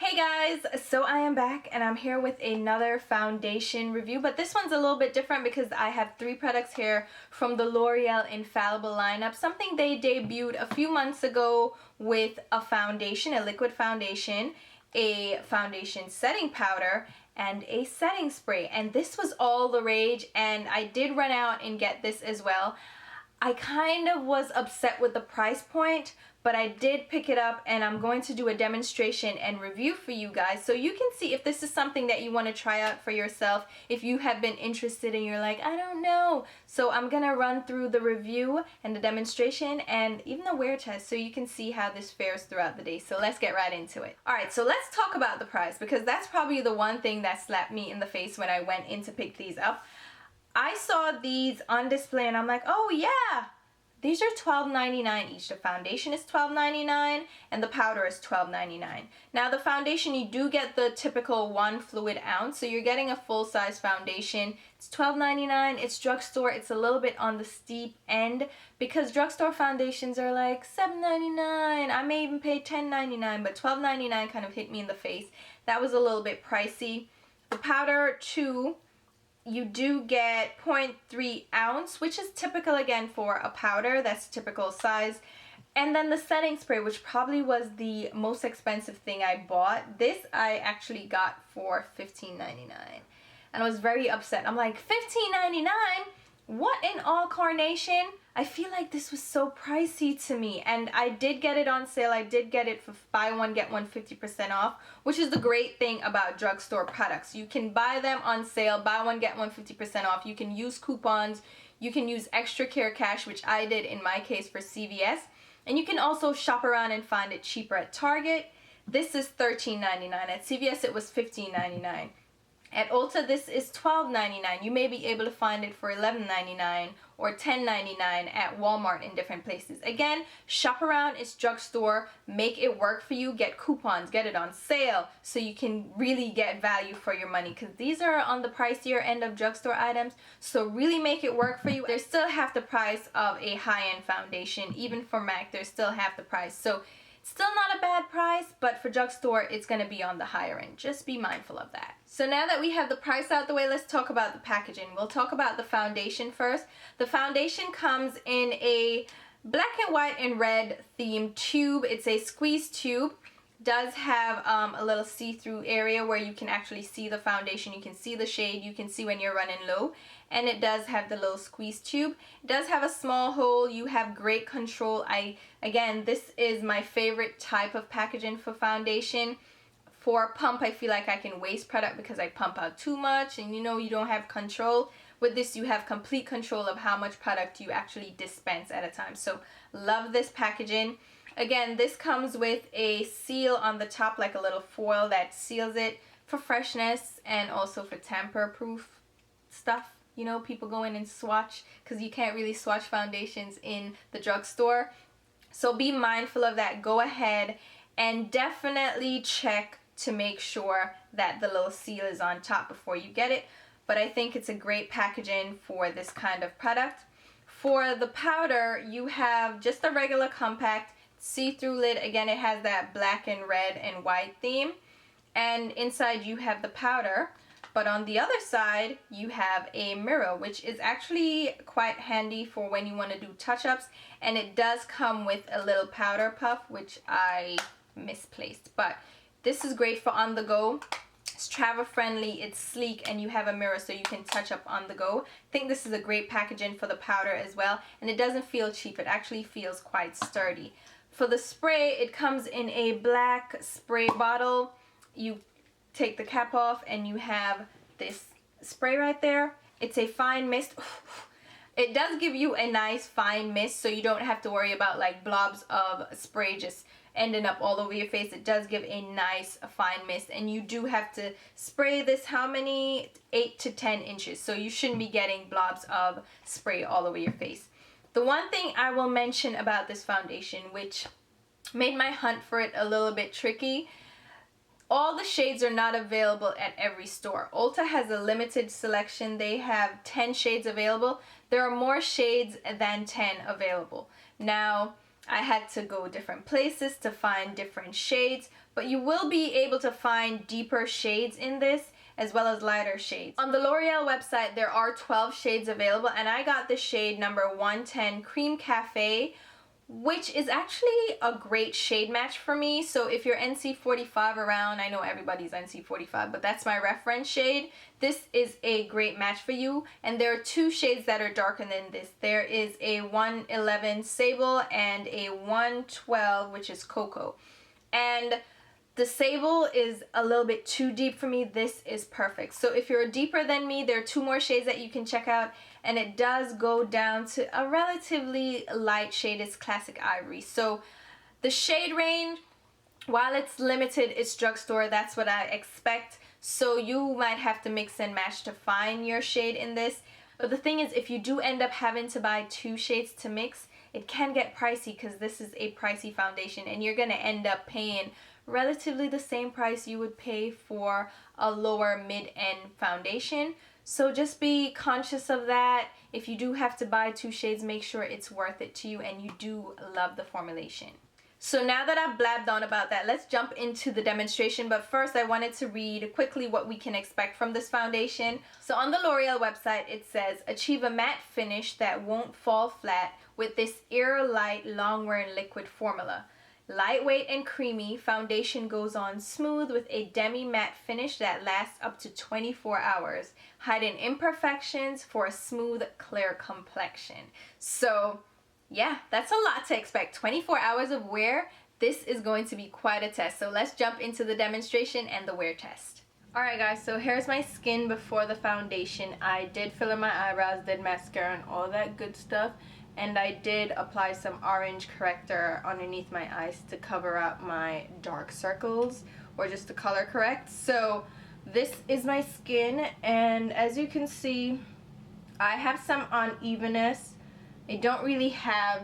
Hey guys, so I am back and I'm here with another foundation review, but this one's a little bit different because I have 3 products here from the L'Oreal Infallible lineup, something they debuted a few months ago with a foundation, a liquid foundation, a foundation setting powder, and a setting spray. And this was all the rage and I did run out and get this as well. I kind of was upset with the price point, but I did pick it up and I'm going to do a demonstration and review for you guys so you can see if this is something that you want to try out for yourself, if you have been interested and you're like, I don't know. So I'm gonna run through the review and the demonstration and even the wear test so you can see how this fares throughout the day. So let's get right into it. Alright, so let's talk about the price because that's probably the one thing that slapped me in the face when I went in to pick these up. I saw these on display and I'm like, oh yeah, these are $12.99 each. The foundation is $12.99 and the powder is $12.99. Now the foundation, you do get the typical 1 fluid ounce, so you're getting a full-size foundation. It's $12.99. It's drugstore. It's a little bit on the steep end because drugstore foundations are like $7.99. I may even pay $10.99, but $12.99 kind of hit me in the face. That was a little bit pricey. The powder too, you do get 0.3 ounce, which is typical again for a powder. That's typical size. And then the setting spray, which probably was the most expensive thing I bought. This I actually got for $15.99. And I was very upset. I'm like, $15.99? What in all carnation? I feel like this was so pricey to me, and I did get it on sale. I did get it for buy one get one 50% off, which is the great thing about drugstore products. You can buy them on sale, buy one get one 50% off. You can use coupons, you can use extra care cash, which I did in my case for CVS, and you can also shop around and find it cheaper at Target. This is $13.99. At CVS it was $15.99. At Ulta, this is $12.99. You may be able to find it for $11.99 or $10.99 at Walmart in different places. Again, shop around. It's drugstore. Make it work for you. Get coupons. Get it on sale so you can really get value for your money because these are on the pricier end of drugstore items. So really make it work for you. They're still half the price of a high-end foundation. Even for MAC, they're still half the price. So still not a bad price, but for drugstore, it's going to be on the higher end. Just be mindful of that. So now that we have the price out the way, let's talk about the packaging. We'll talk about the foundation first. The foundation comes in a black and white and red themed tube. It's a squeeze tube. Does have a little see-through area where you can actually see the foundation. You can see the shade. You can see when you're running low. And it does have the little squeeze tube. It does have a small hole. You have great control. Again, this is my favorite type of packaging for foundation. For pump, I feel like I can waste product because I pump out too much and you know you don't have control. With this, you have complete control of how much product you actually dispense at a time. So love this packaging. Again, this comes with a seal on the top, like a little foil that seals it for freshness and also for tamper-proof stuff. You know, people go in and swatch because you can't really swatch foundations in the drugstore. So be mindful of that. Go ahead and definitely check to make sure that the little seal is on top before you get it. But I think it's a great packaging for this kind of product. For the powder, you have just a regular compact see-through lid. Again, it has that black and red and white theme. And inside you have the powder. But on the other side, you have a mirror, which is actually quite handy for when you want to do touch-ups. And it does come with a little powder puff, which I misplaced. But this is great for on the go. It's travel friendly, it's sleek, and you have a mirror so you can touch up on the go. I think this is a great packaging for the powder as well. And it doesn't feel cheap. It actually feels quite sturdy. For the spray, it comes in a black spray bottle. You take the cap off and you have this spray right there. It's a fine mist. It does give you a nice fine mist so you don't have to worry about like blobs of spray just ending up all over your face. It does give a nice fine mist, and you do have to spray this how many? 8 to 10 inches. So you shouldn't be getting blobs of spray all over your face. The one thing I will mention about this foundation, which made my hunt for it a little bit tricky, all the shades are not available at every store. Ulta has a limited selection. They have 10 shades available. There are more shades than 10 available. Now, I had to go different places to find different shades, but you will be able to find deeper shades in this as well as lighter shades. On the L'Oreal website, there are 12 shades available, and I got the shade number 110 Cream Café, which is actually a great shade match for me. So if you're NC45 around, I know everybody's NC45, but that's my reference shade. This is a great match for you. And there are two shades that are darker than this. There is a 111 Sable and a 112, which is Cocoa. And the Sable is a little bit too deep for me. This is perfect. So if you're deeper than me, there are two more shades that you can check out, and it does go down to a relatively light shade. It's Classic Ivory. So the shade range, while it's limited, it's drugstore. That's what I expect. So you might have to mix and match to find your shade in this. But the thing is, if you do end up having to buy two shades to mix, it can get pricey because this is a pricey foundation, and you're going to end up paying relatively the same price you would pay for a lower mid-end foundation. So just be conscious of that. If you do have to buy two shades, make sure it's worth it to you and you do love the formulation. So now that I've blabbed on about that, let's jump into the demonstration. But first, I wanted to read quickly what we can expect from this foundation. So on the L'Oreal website, it says, achieve a matte finish that won't fall flat with this Air Light Long-Wearing Liquid formula. Lightweight and creamy, foundation goes on smooth with a demi-matte finish that lasts up to 24 hours, hiding imperfections for a smooth, clear complexion. So yeah, that's a lot to expect. 24 hours of wear. This is going to be quite a test. So let's jump into the demonstration and the wear test. Alright guys, so here's my skin before the foundation. I did fill in my eyebrows, did mascara and all that good stuff. And I did apply some orange corrector underneath my eyes to cover up my dark circles, or just to color correct. So this is my skin, and as you can see, I have some unevenness. I don't really have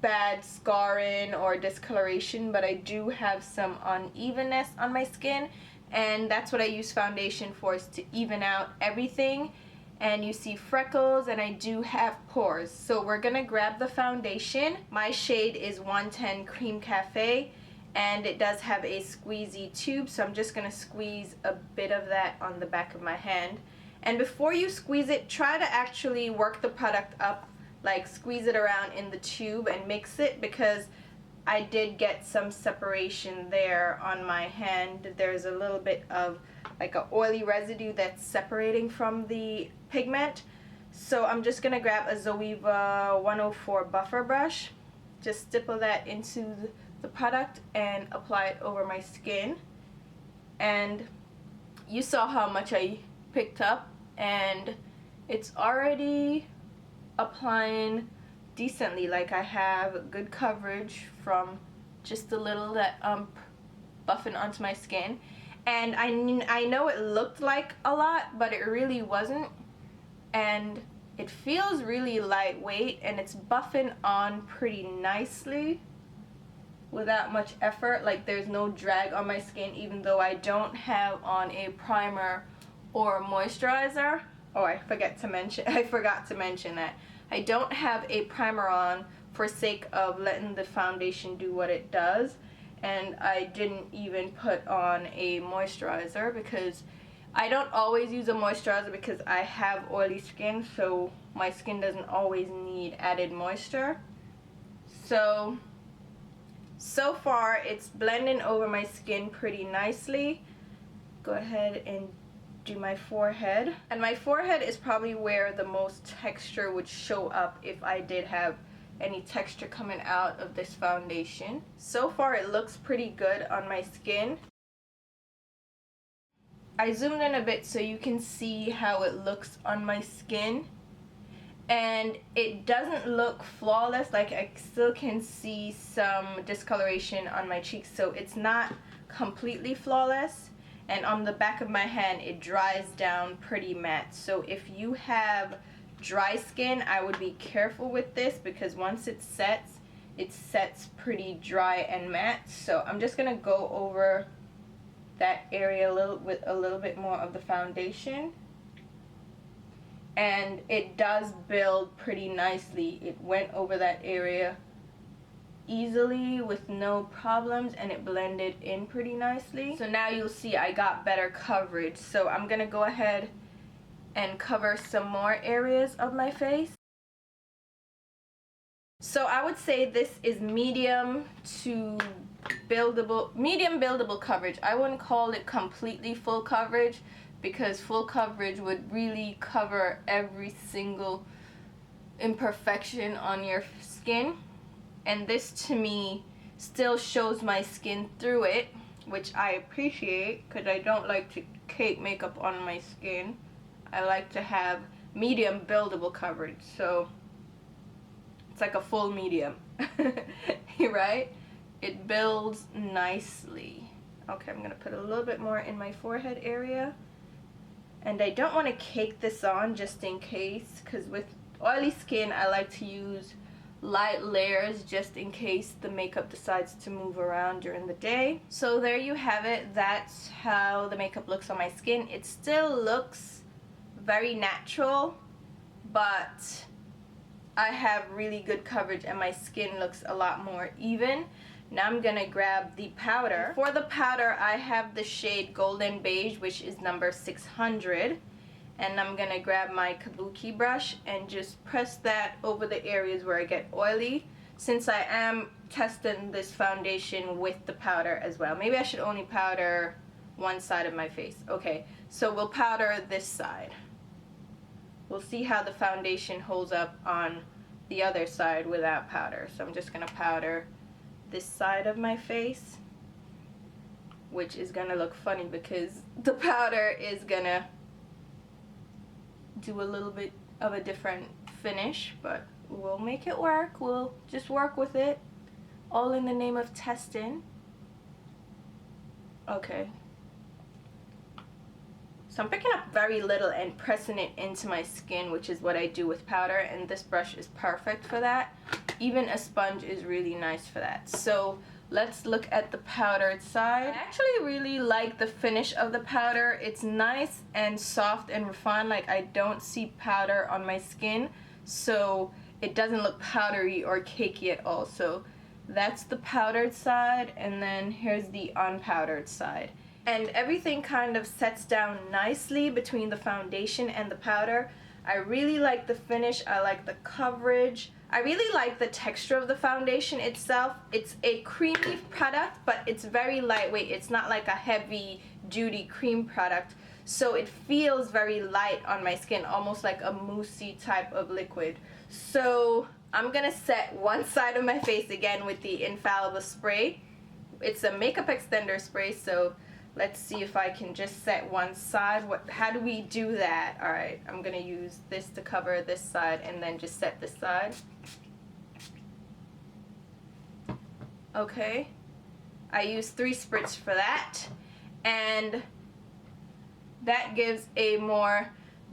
bad scarring or discoloration, but I do have some unevenness on my skin, and that's what I use foundation for, is to even out everything. And you see freckles, and I do have pores. So we're gonna grab the foundation. My shade is 110 Cream Cafe, and it does have a squeezy tube, so I'm just gonna squeeze a bit of that on the back of my hand. And before you squeeze it, try to actually work the product up, like squeeze it around in the tube and mix it, because I did get some separation there on my hand. There's a little bit of like an oily residue that's separating from the pigment. So I'm just gonna grab a Zoeva 104 buffer brush, just stipple that into the product and apply it over my skin. And you saw how much I picked up, and it's already applying decently. Like, I have good coverage from just the little that I'm buffing onto my skin. And I know it looked like a lot, but it really wasn't. And it feels really lightweight, and it's buffing on pretty nicely without much effort. Like, there's no drag on my skin, even though I don't have on a primer or moisturizer. Oh, I forgot to mention that. I don't have a primer on for sake of letting the foundation do what it does. And I didn't even put on a moisturizer, because I don't always use a moisturizer because I have oily skin, so my skin doesn't always need added moisture. So far it's blending over my skin pretty nicely. Go ahead and do my forehead. And my forehead is probably where the most texture would show up if I did have any texture coming out of this foundation. So far it looks pretty good on my skin. I zoomed in a bit so you can see how it looks on my skin, and it doesn't look flawless. Like, I still can see some discoloration on my cheeks, so it's not completely flawless. And on the back of my hand, it dries down pretty matte. So if you have dry skin, I would be careful with this, because once it sets pretty dry and matte. So I'm just gonna go over that area with a little bit more of the foundation, and it does build pretty nicely. It went over that area easily with no problems, and it blended in pretty nicely. So now you'll see I got better coverage. So I'm gonna go ahead and cover some more areas of my face. So I would say this is medium buildable coverage. I wouldn't call it completely full coverage, because full coverage would really cover every single imperfection on your skin, and this to me still shows my skin through it, which I appreciate because I don't like to cake makeup on my skin. I like to have medium buildable coverage, so it's like a full medium. Right? It builds nicely. Okay, I'm gonna put a little bit more in my forehead area, and I don't want to cake this on just in case, because with oily skin I like to use light layers just in case the makeup decides to move around during the day. So there you have it. That's how the makeup looks on my skin. It still looks very natural, but I have really good coverage and my skin looks a lot more even. Now I'm gonna grab the powder. For the powder, I have the shade Golden Beige, which is number 600. And I'm gonna grab my kabuki brush and just press that over the areas where I get oily, since I am testing this foundation with the powder as well. Maybe I should only powder one side of my face. Okay, so we'll powder this side. We'll see how the foundation holds up on the other side without powder. So I'm just gonna powder this side of my face, which is gonna look funny because the powder is gonna do a little bit of a different finish, but we'll make it work. We'll just work with it, all in the name of testing. Okay, so I'm picking up very little and pressing it into my skin, which is what I do with powder, and this brush is perfect for that. Even a sponge is really nice for that. So let's look at the powdered side. I actually really like the finish of the powder. It's nice and soft and refined. Like, I don't see powder on my skin, so it doesn't look powdery or cakey at all. So that's the powdered side, and then here's the unpowdered side. And everything kind of sets down nicely between the foundation and the powder. I really like the finish. I like the coverage. I really like the texture of the foundation itself. It's a creamy product, but it's very lightweight. It's not like a heavy duty cream product. So it feels very light on my skin, almost like a moussey type of liquid. So I'm gonna set one side of my face again with the Infallible spray. It's a makeup extender spray, so let's see if I can just set one side. How do we do that? Alright, I'm gonna use this to cover this side and then just set this side. Okay, I used 3 spritz for that, and that gives a more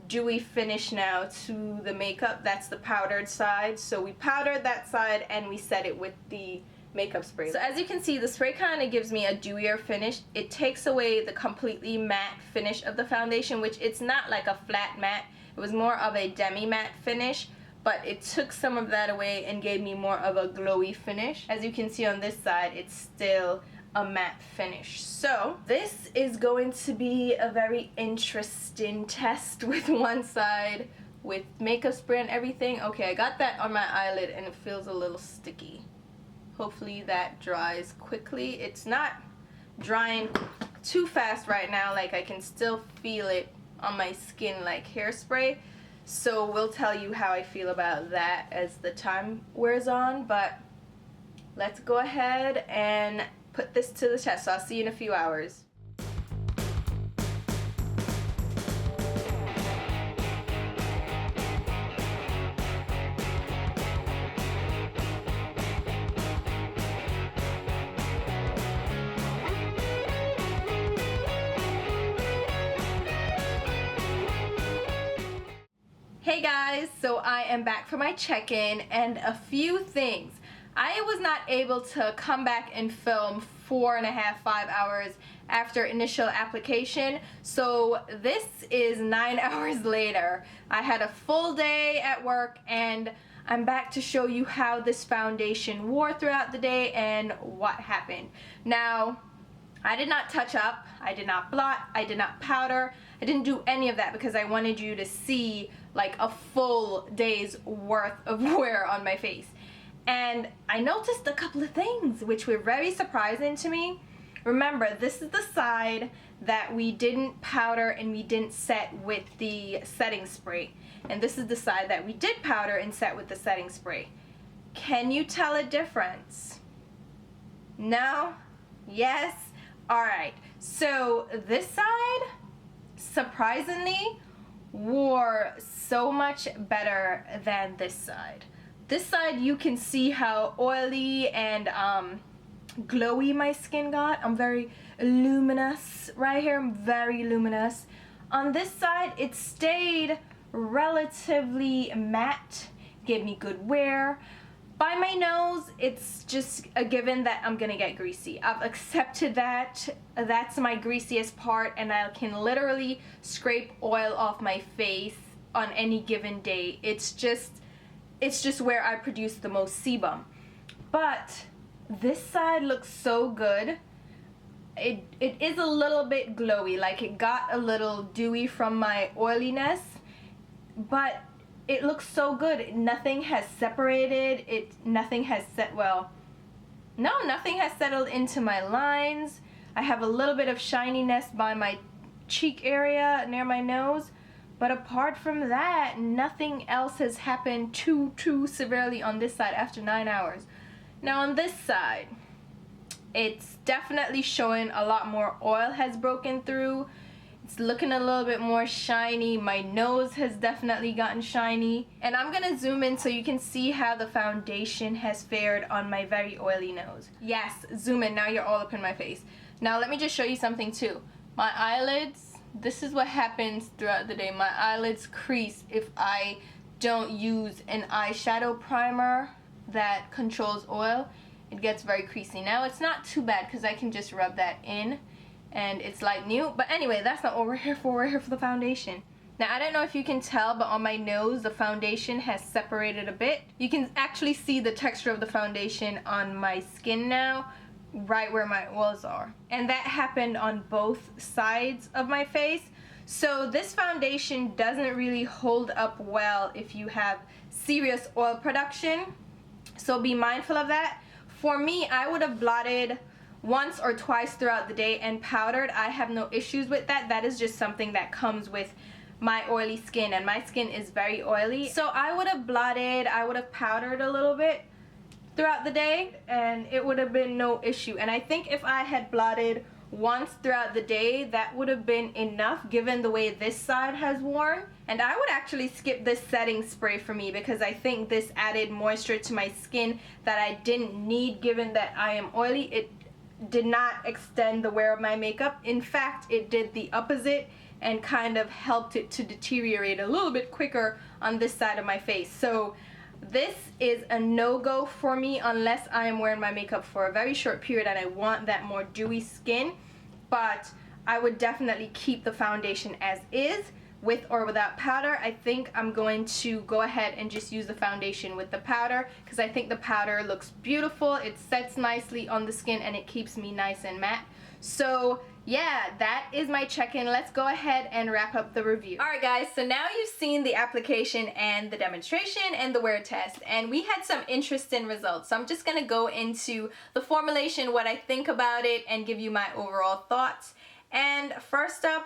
dewy finish now to the makeup. That's the powdered side. So we powdered that side and we set it with the makeup spray. So as you can see, the spray kind of gives me a dewier finish. It takes away the completely matte finish of the foundation, which it's not like a flat matte. It was more of a demi-matte finish, but it took some of that away and gave me more of a glowy finish. As you can see on this side, it's still a matte finish. So this is going to be a very interesting test with one side with makeup spray and everything. Okay, I got that on my eyelid and it feels a little sticky. Hopefully that dries quickly. It's not drying too fast right now. Like, I can still feel it on my skin like hairspray. So we'll tell you how I feel about that as the time wears on. But let's go ahead and put this to the test. So I'll see you in a few hours. Hey guys, so I am back for my check-in, and a few things. I was not able to come back and film 4.5, 5 hours after initial application, so this is 9 hours later. I had a full day at work and I'm back to show you how this foundation wore throughout the day and what happened. Now, I did not touch up, I did not blot, I did not powder, I didn't do any of that because I wanted you to see like a full day's worth of wear on my face. And I noticed a couple of things which were very surprising to me. Remember, this is the side that we didn't powder and we didn't set with the setting spray. And this is the side that we did powder and set with the setting spray. Can you tell a difference? No? Yes? Alright, so this side, surprisingly, wore so much better than this side. This side, you can see how oily and glowy my skin got. I'm very luminous right here. I'm very luminous. On this side, it stayed relatively matte. Gave me good wear. By my nose, it's just a given that I'm gonna get greasy. I've accepted that. That's my greasiest part, and I can literally scrape oil off my face on any given day. It's just where I produce the most sebum. But this side looks so good. It is a little bit glowy, like it got a little dewy from my oiliness, but it looks so good. Nothing has separated. Nothing has nothing has settled into my lines. I have a little bit of shininess by my cheek area near my nose, but apart from that, nothing else has happened too severely on this side after 9 hours. Now on this side, it's definitely showing a lot more oil has broken through. It's looking a little bit more shiny. My nose has definitely gotten shiny. And I'm gonna zoom in so you can see how the foundation has fared on my very oily nose. Yes, zoom in, now you're all up in my face. Now let me just show you something too. My eyelids, this is what happens throughout the day. My eyelids crease if I don't use an eyeshadow primer that controls oil. It gets very creasy. Now it's not too bad because I can just rub that in and it's like new. But anyway, that's not what we're here for. We're here for the foundation. Now I don't know if you can tell, but on my nose the foundation has separated a bit. You can actually see the texture of the foundation on my skin now, right where my oils are. And that happened on both sides of my face. So this foundation doesn't really hold up well if you have serious oil production. So be mindful of that. For me, I would have blotted once or twice throughout the day and powdered. I have no issues with that. That is just something that comes with my oily skin, and my skin is very oily. So I would have blotted, I would have powdered a little bit throughout the day and it would have been no issue. And I think if I had blotted once throughout the day, that would have been enough given the way this side has worn. And I would actually skip this setting spray for me because I think this added moisture to my skin that I didn't need given that I am oily. It did not extend the wear of my makeup. In fact, it did the opposite and kind of helped it to deteriorate a little bit quicker on this side of my face. So this is a no-go for me unless I am wearing my makeup for a very short period and I want that more dewy skin. But I would definitely keep the foundation as is, with or without powder. I think I'm going to go ahead and just use the foundation with the powder because I think the powder looks beautiful. It sets nicely on the skin and it keeps me nice and matte. So yeah, that is my check-in. Let's go ahead and wrap up the review. Alright guys, so now you've seen the application and the demonstration and the wear test, and we had some interesting results. So I'm just going to go into the formulation, what I think about it, and give you my overall thoughts. And first up,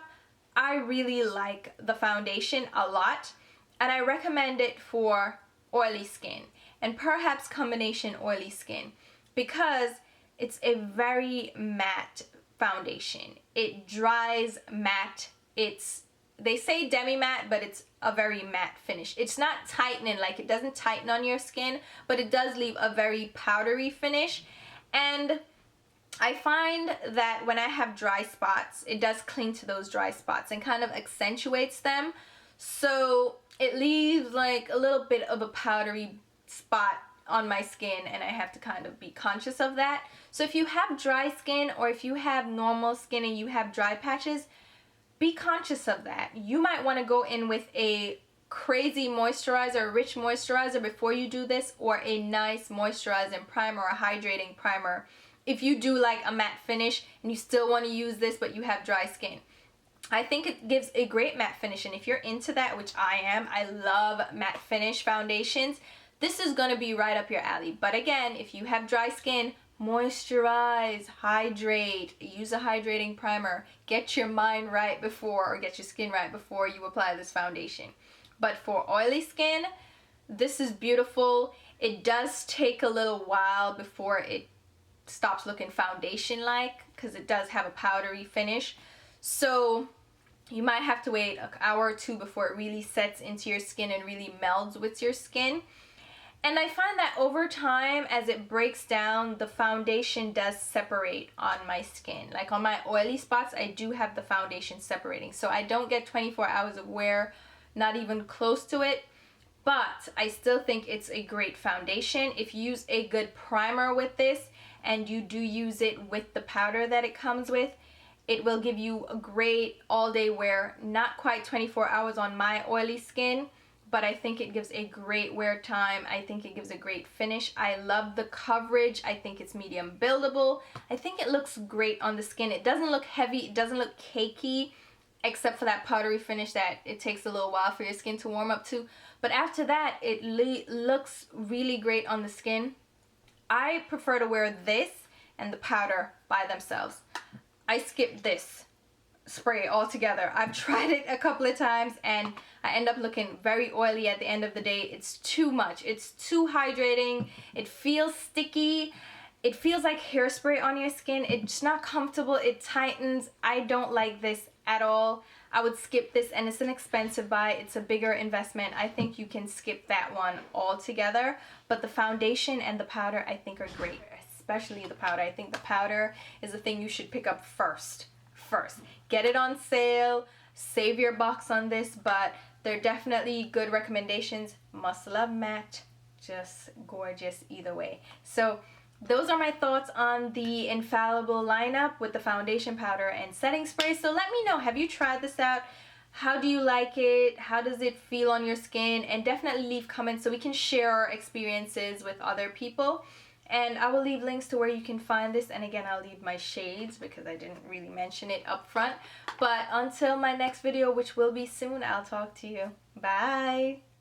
I really like the foundation a lot, and I recommend it for oily skin and perhaps combination oily skin because it's a very matte foundation. It dries matte. They say demi-matte, but it's a very matte finish. It's not tightening, like it doesn't tighten on your skin, but it does leave a very powdery finish. And I find that when I have dry spots, it does cling to those dry spots and kind of accentuates them. So it leaves like a little bit of a powdery spot on my skin, and I have to kind of be conscious of that. So if you have dry skin or if you have normal skin and you have dry patches, be conscious of that. You might want to go in with a crazy moisturizer, rich moisturizer before you do this, or a nice moisturizing primer or hydrating primer if you do like a matte finish and you still want to use this but you have dry skin. I think it gives a great matte finish, and if you're into that, which I am, I love matte finish foundations, this is going to be right up your alley. But again, if you have dry skin, moisturize, hydrate, use a hydrating primer, get your mind right before, or get your skin right before you apply this foundation. But for oily skin, this is beautiful. It does take a little while before it stops looking foundation-like, because it does have a powdery finish. So you might have to wait an hour or two before it really sets into your skin and really melds with your skin. And I find that over time, as it breaks down, the foundation does separate on my skin. Like on my oily spots, I do have the foundation separating. So I don't get 24 hours of wear, not even close to it. But I still think it's a great foundation. If you use a good primer with this, and you do use it with the powder that it comes with, it will give you a great all-day wear. Not quite 24 hours on my oily skin, but I think it gives a great wear time. I think it gives a great finish. I love the coverage. I think it's medium buildable. I think it looks great on the skin. It doesn't look heavy. It doesn't look cakey, except for that powdery finish that it takes a little while for your skin to warm up to. But after that, it looks really great on the skin. I prefer to wear this and the powder by themselves. I skip this spray altogether. I've tried it a couple of times and I end up looking very oily at the end of the day. It's too much. It's too hydrating. It feels sticky. It feels like hairspray on your skin. It's not comfortable. It tightens. I don't like this at all. I would skip this, and it's an expensive buy. It's a bigger investment. I think you can skip that one altogether. But the foundation and the powder I think are great, especially the powder. I think the powder is the thing you should pick up first. Get it on sale. Save your bucks on this, but they're definitely good recommendations. Must love matte. Just gorgeous either way. So those are my thoughts on the Infallible lineup with the foundation, powder, and setting spray. So let me know, have you tried this out? How do you like it? How does it feel on your skin? And definitely leave comments so we can share our experiences with other people. And I will leave links to where you can find this. And again, I'll leave my shades because I didn't really mention it up front. But until my next video, which will be soon, I'll talk to you. Bye!